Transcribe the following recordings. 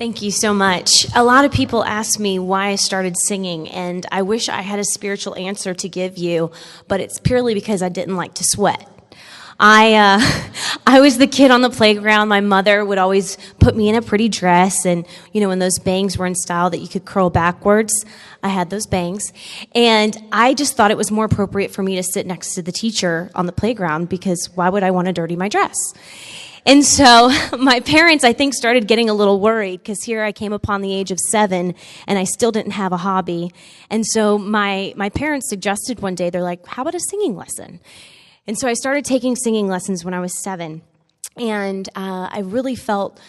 Thank you so much. A lot of people ask me why I started singing, and I wish I had a spiritual answer to give you, but it's purely because I didn't like to sweat. I was the kid on the playground. My mother would always put me in a pretty dress, and when those bangs were in style that you could curl backwards, I had those bangs, and I just thought it was more appropriate for me to sit next to the teacher on the playground, because why would I want to dirty my dress? And so my parents, I think, started getting a little worried, because here I came upon the age of 7 and I still didn't have a hobby. And so my parents suggested one day, they're like, how about a singing lesson? And so I started taking singing lessons when I was 7. And I really felt,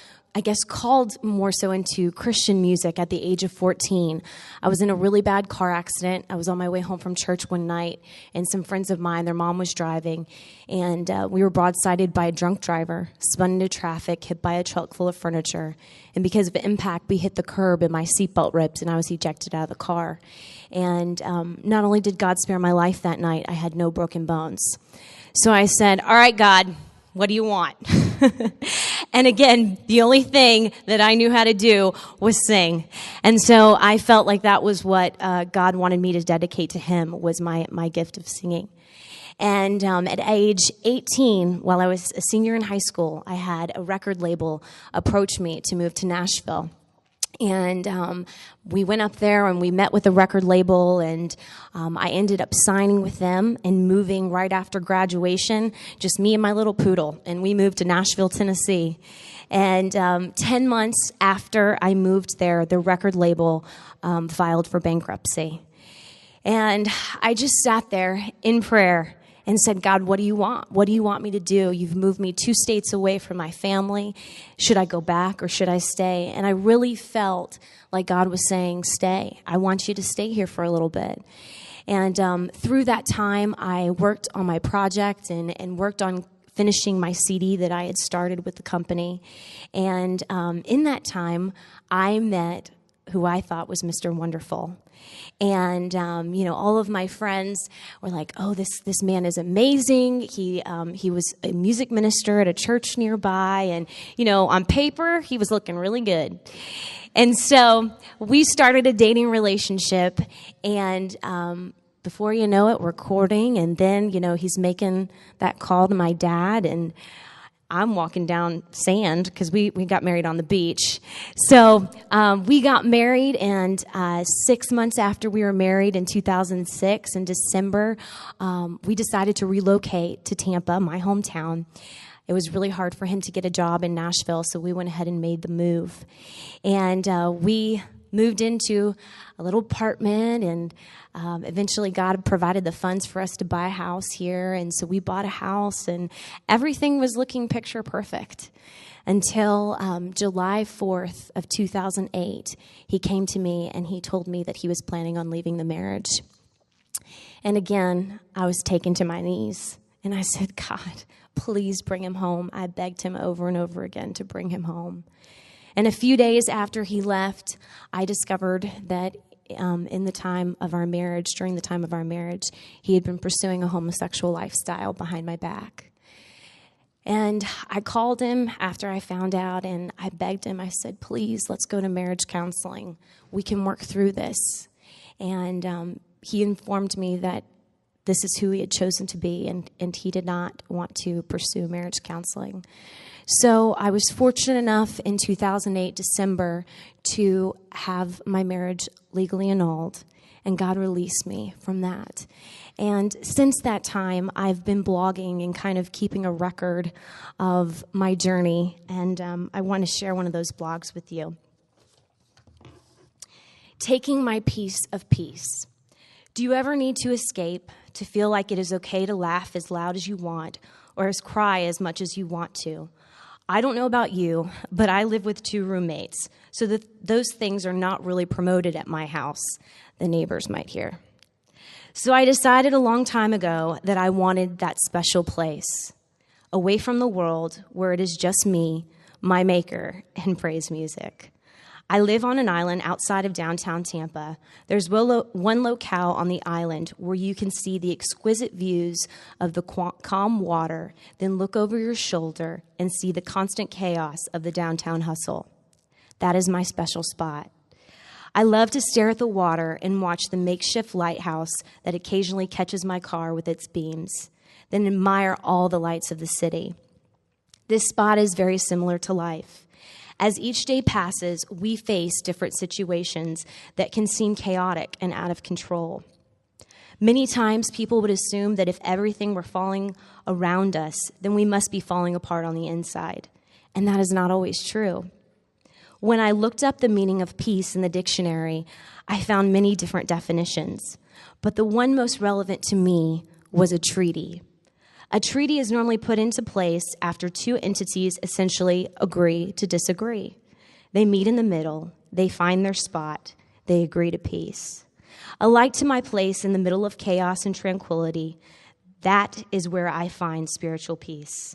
called more so into Christian music at the age of 14. I was in a really bad car accident. I was on my way home from church one night, and some friends of mine, their mom was driving, and we were broadsided by a drunk driver, spun into traffic, hit by a truck full of furniture. And because of the impact, we hit the curb, and my seatbelt ripped, and I was ejected out of the car. And not only did God spare my life that night, I had no broken bones. So I said, all right, God, what do you want? And again, the only thing that I knew how to do was sing. And so I felt like that was what God wanted me to dedicate to him, was my gift of singing. And at age 18, while I was a senior in high school, I had a record label approach me to move to Nashville. And we went up there and we met with the record label, and I ended up signing with them and moving right after graduation, just me and my little poodle. And we moved to Nashville, Tennessee. And 10 months after I moved there, the record label filed for bankruptcy. And I just sat there in prayer and said, God, what do you want? What do you want me to do? You've moved me 2 states away from my family. Should I go back or should I stay? And I really felt like God was saying, stay. I want you to stay here for a little bit. And through that time, I worked on my project and worked on finishing my CD that I had started with the company. And in that time, I met who I thought was Mr. Wonderful. And, all of my friends were like, oh, this man is amazing. He was a music minister at a church nearby. And, on paper, he was looking really good. And so we started a dating relationship. And before you know it, we're courting. And then, he's making that call to my dad. And I'm walking down sand, because we got married on the beach. So we got married, and 6 months after we were married in 2006, in December, we decided to relocate to Tampa, my hometown. It was really hard for him to get a job in Nashville, so we went ahead and made the move. And we moved into a little apartment, and eventually God provided the funds for us to buy a house here. And so we bought a house, and everything was looking picture perfect until July 4th of 2008. He came to me and he told me that he was planning on leaving the marriage. And again, I was taken to my knees, and I said, God, please bring him home. I begged him over and over again to bring him home. And a few days after he left, I discovered that during the time of our marriage, he had been pursuing a homosexual lifestyle behind my back. And I called him after I found out, and I begged him. I said, please, let's go to marriage counseling. We can work through this. And he informed me that this is who he had chosen to be, and he did not want to pursue marriage counseling. So I was fortunate enough in 2008, December, to have my marriage legally annulled, and God released me from that. And since that time, I've been blogging and kind of keeping a record of my journey, and I want to share one of those blogs with you. Taking my piece of peace. Do you ever need to escape, to feel like it is okay to laugh as loud as you want, or cry as much as you want to? I don't know about you, but I live with 2 roommates, so that those things are not really promoted at my house. The neighbors might hear. So I decided a long time ago that I wanted that special place, away from the world, where it is just me, my maker, and praise music. I live on an island outside of downtown Tampa. There's one locale on the island where you can see the exquisite views of the calm water, then look over your shoulder and see the constant chaos of the downtown hustle. That is my special spot. I love to stare at the water and watch the makeshift lighthouse that occasionally catches my car with its beams, then admire all the lights of the city. This spot is very similar to life. As each day passes, we face different situations that can seem chaotic and out of control. Many times people would assume that if everything were falling around us, then we must be falling apart on the inside. And that is not always true. When I looked up the meaning of peace in the dictionary, I found many different definitions. But the one most relevant to me was a treaty. A treaty is normally put into place after two entities essentially agree to disagree. They meet in the middle, they find their spot, they agree to peace. Alike to my place in the middle of chaos and tranquility, that is where I find spiritual peace.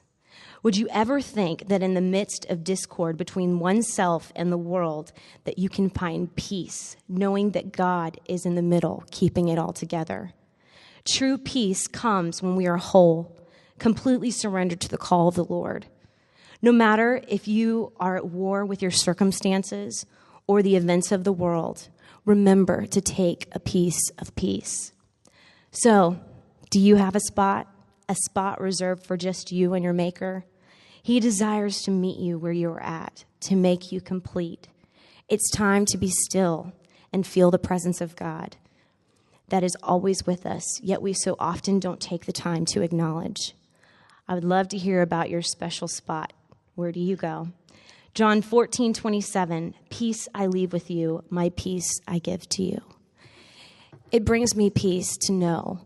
Would you ever think that in the midst of discord between oneself and the world, that you can find peace, knowing that God is in the middle, keeping it all together? True peace comes when we are whole, completely surrendered to the call of the Lord. No matter if you are at war with your circumstances or the events of the world, remember to take a piece of peace. So, do you have a spot reserved for just you and your Maker? He desires to meet you where you are at, to make you complete. It's time to be still and feel the presence of God that is always with us, yet we so often don't take the time to acknowledge. I would love to hear about your special spot. Where do you go? John 14:27, peace I leave with you, my peace I give to you. It brings me peace to know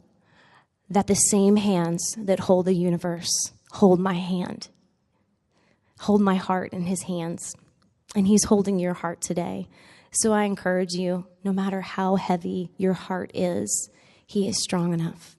that the same hands that hold the universe hold my hand, hold my heart in his hands, and he's holding your heart today. So I encourage you, no matter how heavy your heart is, he is strong enough.